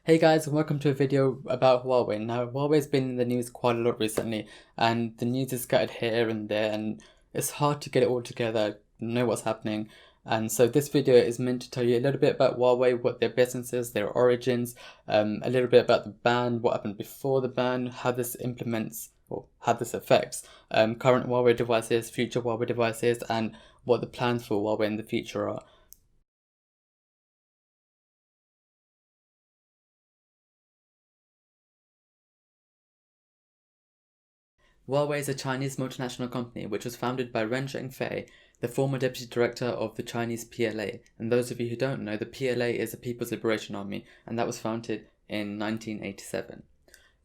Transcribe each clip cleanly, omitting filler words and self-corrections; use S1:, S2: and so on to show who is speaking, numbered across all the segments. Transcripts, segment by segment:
S1: Hey guys, and welcome to a video about Huawei. Now, Huawei's been in the news quite a lot recently, and the news is scattered here and there, and it's hard to get it all together, know what's happening. And so this video is meant to tell you a little bit about Huawei, what their business is, their origins, a little bit about the ban, what happened before the ban, how this implements or how this affects current Huawei devices, future Huawei devices, and what the plans for Huawei in the future are. Huawei is a Chinese multinational company which was founded by Ren Zhengfei, the former deputy director of the Chinese PLA. And those of you who don't know, the PLA is the People's Liberation Army, and that was founded in 1987.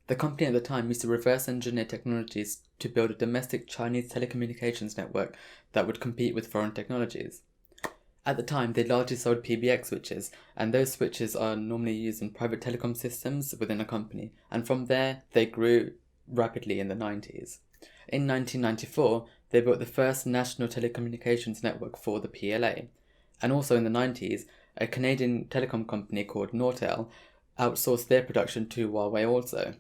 S1: The company at the time used to reverse engineer technologies to build a domestic Chinese telecommunications network that would compete with foreign technologies. At the time, they largely sold PBX switches, and those switches are normally used in private telecom systems within a company. And from there, they grew rapidly in the 90s. In 1994, they built the first national telecommunications network for the PLA. And also in the 90s, a Canadian telecom company called Nortel outsourced their production to Huawei also.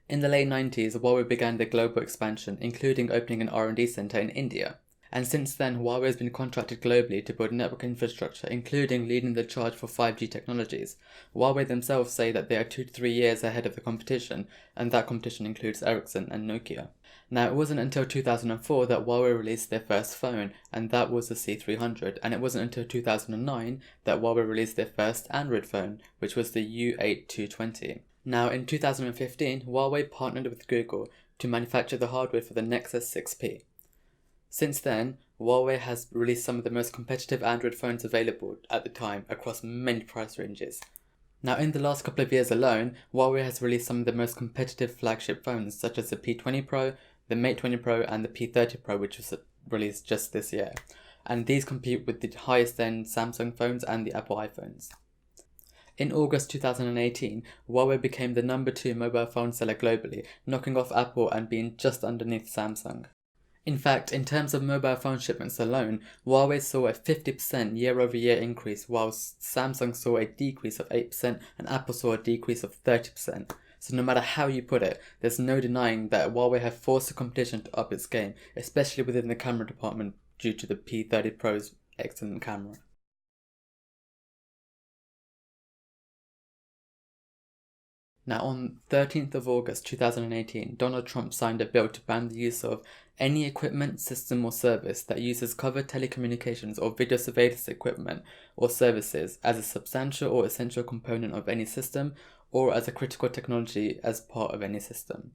S1: In the late 90s, Huawei began their global expansion, including opening an R&D center in India. And since then, Huawei has been contracted globally to build network infrastructure, including leading the charge for 5G technologies. Huawei themselves say that they are 2 to 3 years ahead of the competition, and that competition includes Ericsson and Nokia. Now, it wasn't until 2004 that Huawei released their first phone, and that was the C300, and it wasn't until 2009 that Huawei released their first Android phone, which was the U8 Now, in 2015, Huawei partnered with Google to manufacture the hardware for the Nexus 6P. Since then, Huawei has released some of the most competitive Android phones available at the time across many price ranges. Now, in the last couple of years alone, Huawei has released some of the most competitive flagship phones, such as the P20 Pro, the Mate 20 Pro, and the P30 Pro, which was released just this year. And these compete with the highest end Samsung phones and the Apple iPhones. In August 2018, Huawei became the number 2 mobile phone seller globally, knocking off Apple and being just underneath Samsung. In fact, in terms of mobile phone shipments alone, Huawei saw a 50% year-over-year increase, whilst Samsung saw a decrease of 8% and Apple saw a decrease of 30%. So no matter how you put it, there's no denying that Huawei have forced the competition to up its game, especially within the camera department due to the P30 Pro's excellent camera. Now, on 13th of August 2018, Donald Trump signed a bill to ban the use of any equipment, system, or service that uses covered telecommunications or video surveillance equipment or services as a substantial or essential component of any system or as a critical technology as part of any system.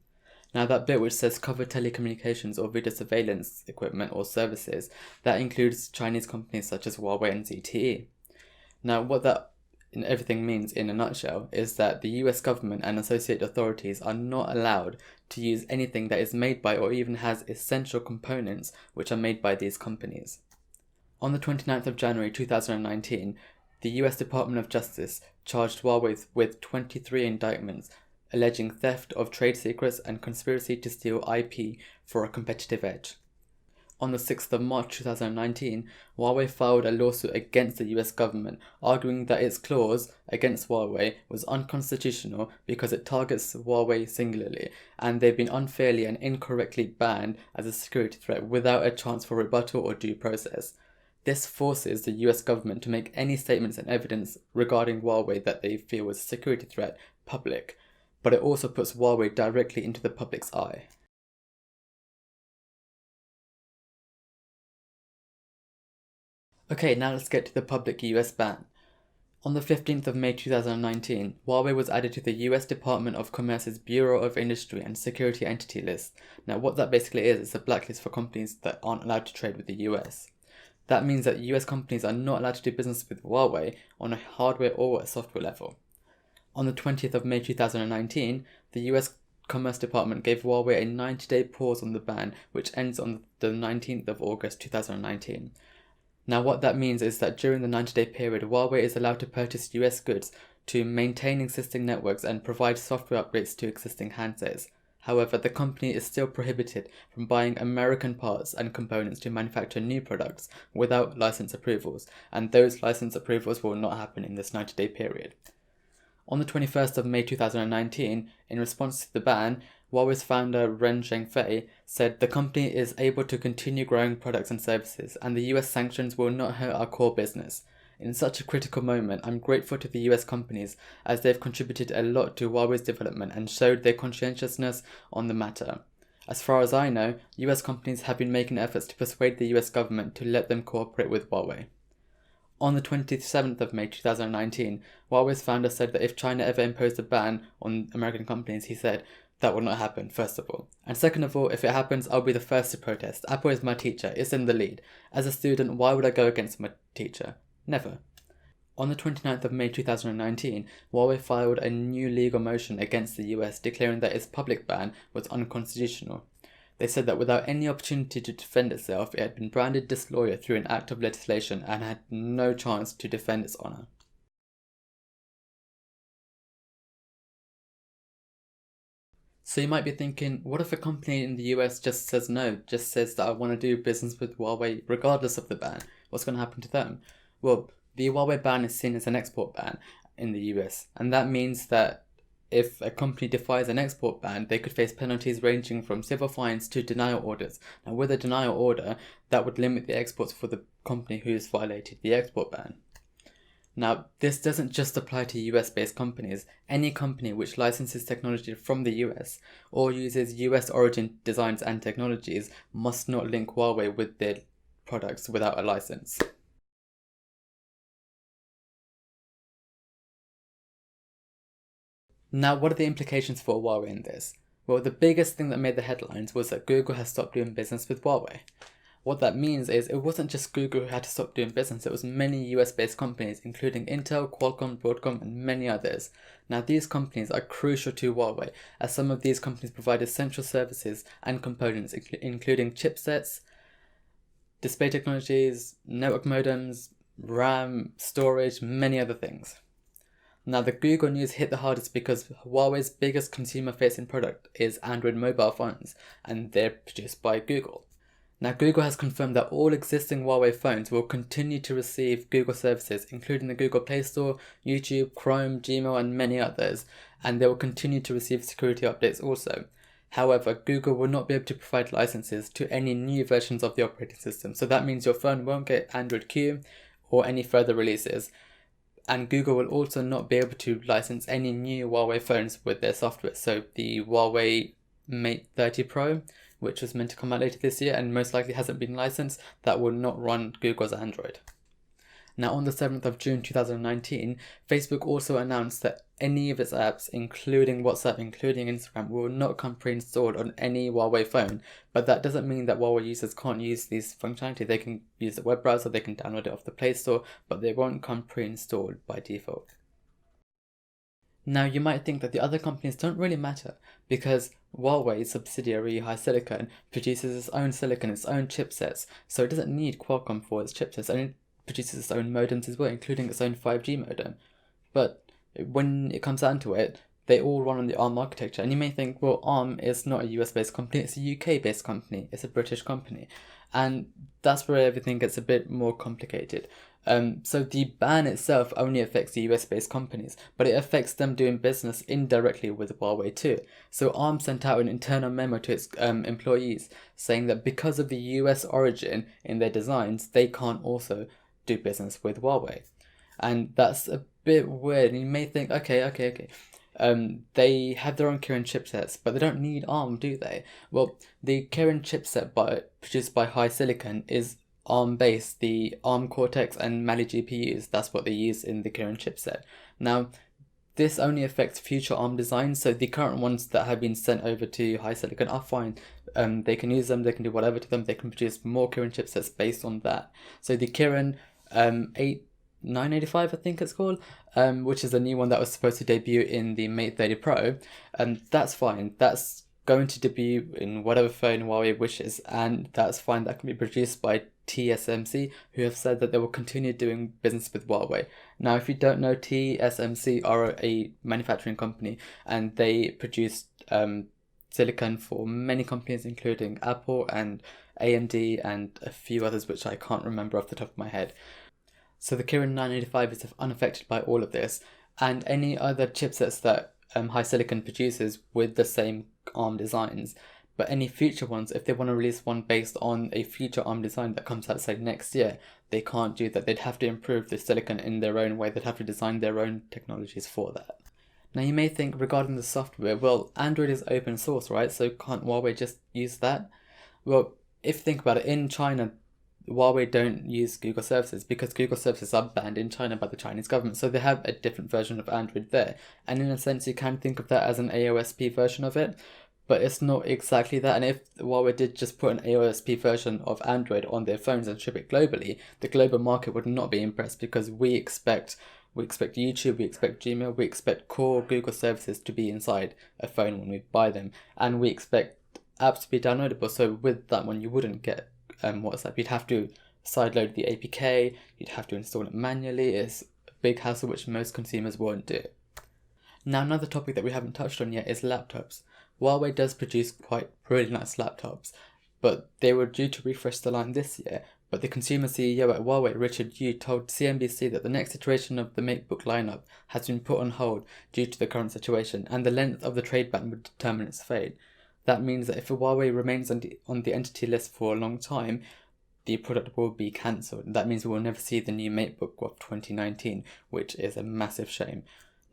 S1: Now, that bit which says covered telecommunications or video surveillance equipment or services, that includes Chinese companies such as Huawei and ZTE. Now, what that everything means in a nutshell is that the US government and associated authorities are not allowed to use anything that is made by or even has essential components which are made by these companies. On the 29th of January 2019, the US Department of Justice charged Huawei with 23 indictments alleging theft of trade secrets and conspiracy to steal IP for a competitive edge. On the 6th of March 2019, Huawei filed a lawsuit against the US government, arguing that its clause against Huawei was unconstitutional because it targets Huawei singularly, and they've been unfairly and incorrectly banned as a security threat without a chance for rebuttal or due process. This forces the US government to make any statements and evidence regarding Huawei that they feel was a security threat public, but it also puts Huawei directly into the public's eye. Okay, now let's get to the public US ban. On the 15th of May 2019, Huawei was added to the US Department of Commerce's Bureau of Industry and Security Entity List. Now, what that basically is a blacklist for companies that aren't allowed to trade with the US. That means that US companies are not allowed to do business with Huawei on a hardware or a software level. On the 20th of May 2019, the US Commerce Department gave Huawei a 90-day pause on the ban, which ends on the 19th of August 2019. Now, what that means is that during the 90-day period, Huawei is allowed to purchase US goods to maintain existing networks and provide software upgrades to existing handsets. However, the company is still prohibited from buying American parts and components to manufacture new products without license approvals, and those license approvals will not happen in this 90-day period. On the 21st of May 2019, in response to the ban, Huawei's founder Ren Zhengfei said the company is able to continue growing products and services, and the US sanctions will not hurt our core business. In such a critical moment, I'm grateful to the US companies as they've contributed a lot to Huawei's development and showed their conscientiousness on the matter. As far as I know, US companies have been making efforts to persuade the US government to let them cooperate with Huawei. On the 27th of May 2019, Huawei's founder said that if China ever imposed a ban on American companies, he said, that will not happen, first of all. And second of all, if it happens, I'll be the first to protest. Apple is my teacher, it's in the lead. As a student, why would I go against my teacher? Never. On the 29th of May 2019, Huawei filed a new legal motion against the US declaring that its public ban was unconstitutional. They said that without any opportunity to defend itself, it had been branded disloyal through an act of legislation and had no chance to defend its honour. So you might be thinking, what if a company in the US just says no, just says that I want to do business with Huawei regardless of the ban? What's going to happen to them? Well, the Huawei ban is seen as an export ban in the US, and that means that if a company defies an export ban, they could face penalties ranging from civil fines to denial orders. Now, with a denial order, that would limit the exports for the company who has violated the export ban. Now, this doesn't just apply to US-based companies. Any company which licenses technology from the US or uses US origin designs and technologies must not link Huawei with their products without a license. Now, what are the implications for Huawei in this? Well, the biggest thing that made the headlines was that Google has stopped doing business with Huawei. What that means is it wasn't just Google who had to stop doing business, it was many US-based companies, including Intel, Qualcomm, Broadcom, and many others. Now, these companies are crucial to Huawei, as some of these companies provide essential services and components, including chipsets, display technologies, network modems, RAM, storage, many other things. Now, the Google news hit the hardest because Huawei's biggest consumer-facing product is Android mobile phones, and they're produced by Google. Now, Google has confirmed that all existing Huawei phones will continue to receive Google services, including the Google Play Store, YouTube, Chrome, Gmail, and many others, and they will continue to receive security updates also. However, Google will not be able to provide licenses to any new versions of the operating system, so that means your phone won't get Android Q or any further releases. And Google will also not be able to license any new Huawei phones with their software, so the Huawei Mate 30 Pro, which was meant to come out later this year and most likely hasn't been licensed, that will not run Google's Android. Now, on the 7th of June 2019, Facebook also announced that any of its apps, including WhatsApp, including Instagram, will not come pre-installed on any Huawei phone, but that doesn't mean that Huawei users can't use these functionality. They can use the web browser, they can download it off the Play Store, but they won't come pre-installed by default. Now, you might think that the other companies don't really matter because Huawei's subsidiary HiSilicon produces its own silicon, its own chipsets, so it doesn't need Qualcomm for its chipsets, and it produces its own modems as well, including its own 5G modem. But when it comes down to it, they all run on the ARM architecture, and you may think, well, ARM is not a US-based company, it's a UK-based company, it's a British company, and that's where everything gets a bit more complicated. So the ban itself only affects the US-based companies, but it affects them doing business indirectly with Huawei too. So ARM sent out an internal memo to its employees saying that because of the US origin in their designs, they can't also do business with Huawei. And that's a bit weird, and you may think, okay. They have their own Kirin chipsets, but they don't need ARM, do they? Well, the Kirin chipset produced by HiSilicon is ARM based, the ARM Cortex and Mali GPUs, that's what they use in the Kirin chipset. Now, this only affects future ARM designs, so the current ones that have been sent over to HiSilicon are fine. They can use them, they can do whatever to them, they can produce more Kirin chipsets based on that. So the Kirin 985, I think it's called, which is a new one that was supposed to debut in the Mate 30 Pro, that's fine. That's going to debut in whatever phone Huawei wishes, and that's fine. That can be produced by TSMC, who have said that they will continue doing business with Huawei. Now, if you don't know, TSMC are a manufacturing company, and they produce silicon for many companies, including Apple and AMD and a few others which I can't remember off the top of my head. So the Kirin 985 is unaffected by all of this, and any other chipsets that HiSilicon produces with the same ARM designs. But any future ones, if they want to release one based on a future ARM design that comes out, say, next year, they can't do that. They'd have to improve the silicon in their own way. They'd have to design their own technologies for that. Now, you may think regarding the software, well, Android is open source, right? So can't Huawei just use that? Well, if you think about it, in China, Huawei don't use Google services because Google services are banned in China by the Chinese government. So they have a different version of Android there. And in a sense, you can think of that as an AOSP version of it. But it's not exactly that. And if Huawei did just put an AOSP version of Android on their phones and ship it globally, the global market would not be impressed because we expect YouTube, we expect Gmail, we expect core Google services to be inside a phone when we buy them. And we expect apps to be downloadable. So with that one, you wouldn't get WhatsApp. You'd have to sideload the APK, you'd have to install it manually. It's a big hassle which most consumers won't do. Now, another topic that we haven't touched on yet is laptops. Huawei does produce quite really nice laptops, but they were due to refresh the line this year. But the consumer CEO at Huawei, Richard Yu, told CNBC that the next iteration of the MateBook lineup has been put on hold due to the current situation, and the length of the trade ban would determine its fate. That means that if Huawei remains on the entity list for a long time, the product will be cancelled. That means we will never see the new MateBook of 2019, which is a massive shame.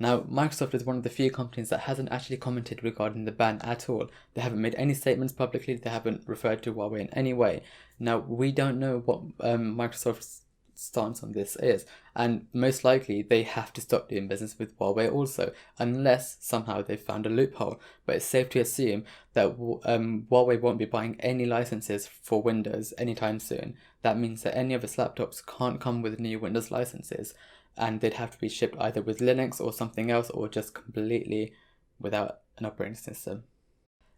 S1: Now, Microsoft is one of the few companies that hasn't actually commented regarding the ban at all. They haven't made any statements publicly, they haven't referred to Huawei in any way. Now, we don't know what Microsoft's stance on this is, and most likely they have to stop doing business with Huawei also, unless somehow they've found a loophole. But it's safe to assume that Huawei won't be buying any licenses for Windows anytime soon. That means that any of its laptops can't come with new Windows licenses, and they'd have to be shipped either with Linux or something else, or just completely without an operating system.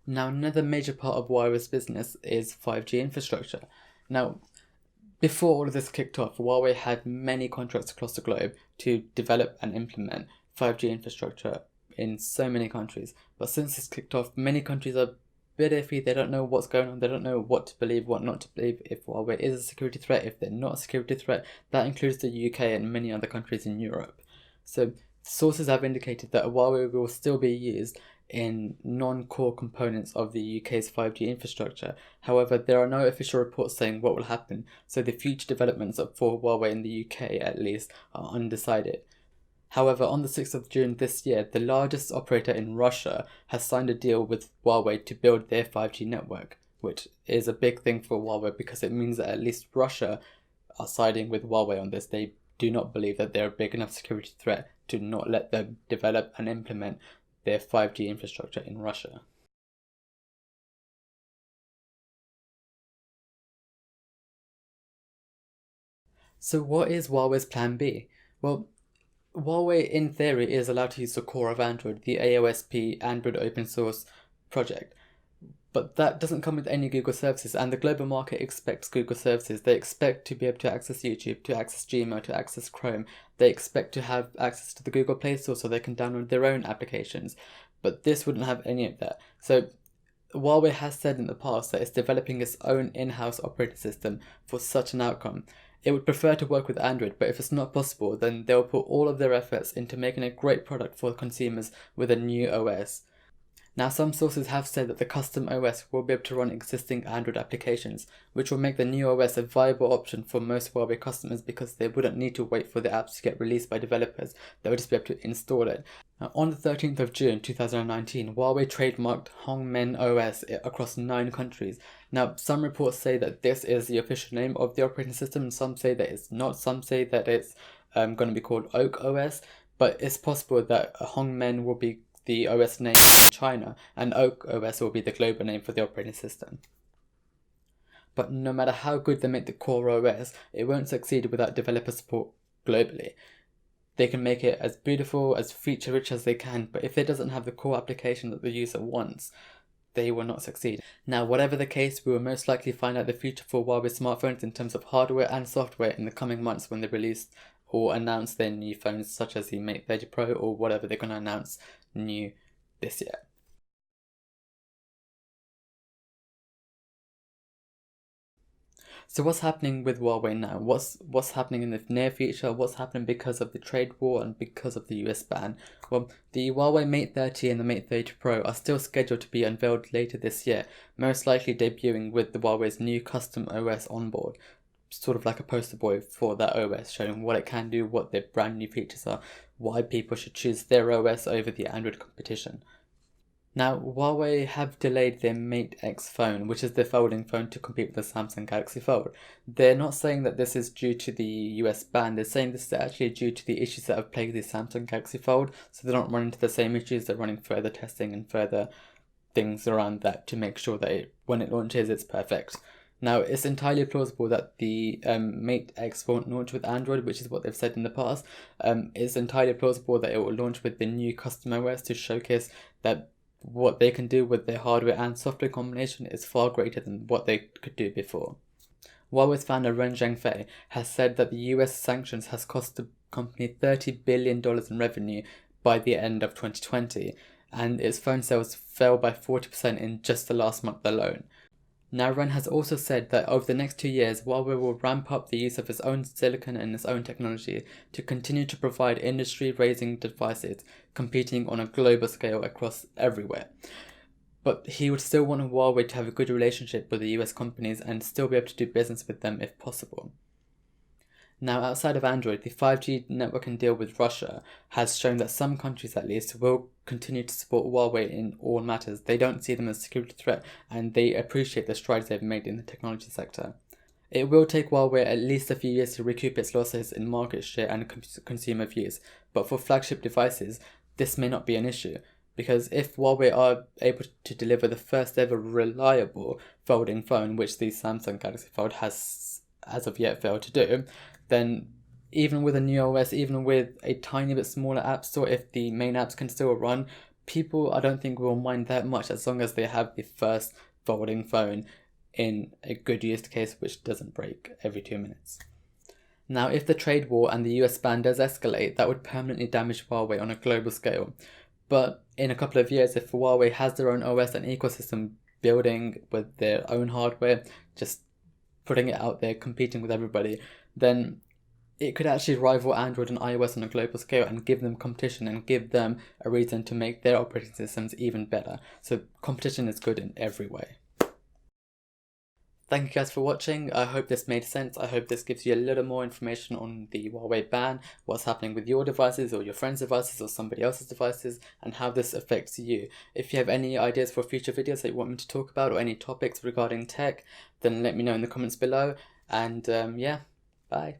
S1: Now, another major part of Huawei's business is 5G infrastructure. Now, before all of this kicked off, Huawei had many contracts across the globe to develop and implement 5G infrastructure in so many countries. But since this kicked off, many countries are a bit iffy. They don't know what's going on. They don't know what to believe, what not to believe, if Huawei is a security threat, if they're not a security threat. That includes the UK and many other countries in Europe. So sources have indicated that Huawei will still be used in non-core components of the UK's 5G infrastructure. However, there are no official reports saying what will happen, so the future developments for Huawei in the UK at least are undecided. However, on the 6th of June this year, the largest operator in Russia has signed a deal with Huawei to build their 5G network, which is a big thing for Huawei because it means that at least Russia are siding with Huawei on this. They do not believe that they're a big enough security threat to not let them develop and implement their 5G infrastructure in Russia. So what is Huawei's plan B? Well, Huawei in theory is allowed to use the core of Android, the AOSP Android open source project. But that doesn't come with any Google services, and the global market expects Google services. They expect to be able to access YouTube, to access Gmail, to access Chrome. They expect to have access to the Google Play Store so they can download their own applications. But this wouldn't have any of that. So Huawei has said in the past that it's developing its own in-house operating system for such an outcome. It would prefer to work with Android, but if it's not possible, then they'll put all of their efforts into making a great product for consumers with a new OS. Now, some sources have said that the custom OS will be able to run existing Android applications, which will make the new OS a viable option for most Huawei customers because they wouldn't need to wait for the apps to get released by developers. They would just be able to install it. Now, on the 13th of June 2019, Huawei trademarked Hongmen OS across 9 countries. Now, some reports say that this is the official name of the operating system, and some say that it's not. Some say that it's going to be called Oak OS, but it's possible that Hongmen will be the OS name in China, and Oak OS will be the global name for the operating system. But no matter how good they make the core OS, it won't succeed without developer support globally. They can make it as beautiful, as feature-rich as they can, but if it doesn't have the core application that the user wants, they will not succeed. Now, whatever the case, we will most likely find out the future for Huawei smartphones in terms of hardware and software in the coming months when they release or announce their new phones, such as the Mate 30 Pro or whatever they're going to announce new this year. So what's happening with Huawei now? What's happening in the near future? What's happening because of the trade war and because of the US ban? Well, the Huawei Mate 30 and the Mate 30 Pro are still scheduled to be unveiled later this year, most likely debuting with the Huawei's new custom OS on board, sort of like a poster boy for that OS, showing what it can do, what their brand new features are, why people should choose their OS over the Android competition. Now, Huawei have delayed their Mate X phone, which is their folding phone to compete with the Samsung Galaxy Fold. They're not saying that this is due to the US ban, they're saying this is actually due to the issues that have plagued the Samsung Galaxy Fold, so they don't run into the same issues, they're running further testing and further things around that to make sure that when it launches, it's perfect. Now, it's entirely plausible that the Mate X won't launch with Android, which is what they've said in the past. It's entirely plausible that it will launch with the new custom OS to showcase that what they can do with their hardware and software combination is far greater than what they could do before. Huawei's founder Ren Zhengfei has said that the US sanctions has cost the company $30 billion in revenue by the end of 2020, and its phone sales fell by 40% in just the last month alone. Now, Ren has also said that over the next 2 years, Huawei will ramp up the use of its own silicon and its own technology to continue to provide industry-raising devices, competing on a global scale across everywhere. But he would still want Huawei to have a good relationship with the US companies and still be able to do business with them if possible. Now, outside of Android, the 5G networking deal with Russia has shown that some countries, at least, will continue to support Huawei in all matters. They don't see them as a security threat, and they appreciate the strides they've made in the technology sector. It will take Huawei at least a few years to recoup its losses in market share and consumer views, but for flagship devices, this may not be an issue, because if Huawei are able to deliver the first ever reliable folding phone, which the Samsung Galaxy Fold has as of yet failed to do, then even with a new OS, even with a tiny bit smaller app store, if the main apps can still run, people I don't think will mind that much as long as they have the first folding phone in a good use case which doesn't break every 2 minutes. Now, if the trade war and the US ban does escalate, that would permanently damage Huawei on a global scale. But in a couple of years, if Huawei has their own OS and ecosystem building with their own hardware, just putting it out there, competing with everybody, then it could actually rival Android and iOS on a global scale and give them competition and give them a reason to make their operating systems even better. So competition is good in every way. Thank you guys for watching. I hope this made sense. I hope this gives you a little more information on the Huawei ban, what's happening with your devices or your friends' devices or somebody else's devices, and how this affects you. If you have any ideas for future videos that you want me to talk about or any topics regarding tech, then let me know in the comments below. And yeah, bye.